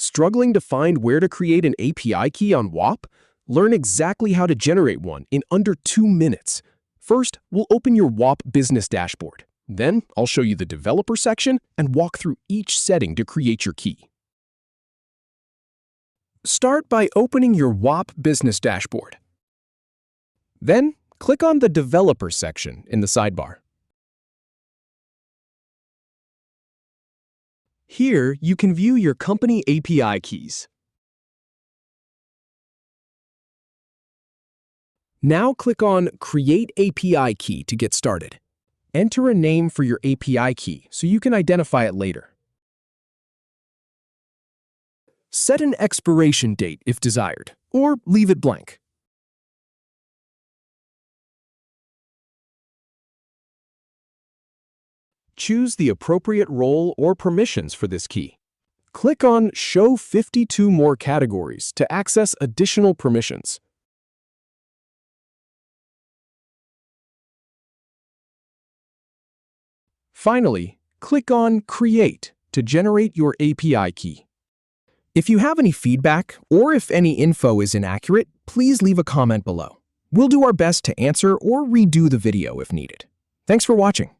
Struggling to find where to create an API key on Whop? Learn exactly how to generate one in under 2 minutes. First, we'll open your Whop business dashboard. Then, I'll show you the developer section and walk through each setting to create your key. Start by opening your Whop business dashboard. Then, click on the developer section in the sidebar. Here, you can view your company API keys. Now click on Create API Key to get started. Enter a name for your API key so you can identify it later. Set an expiration date if desired, or leave it blank. Choose the appropriate role or permissions for this key. Click on Show 52 more categories to access additional permissions. Finally, click on Create to generate your API key. If you have any feedback or if any info is inaccurate, please leave a comment below. We'll do our best to answer or redo the video if needed. Thanks for watching.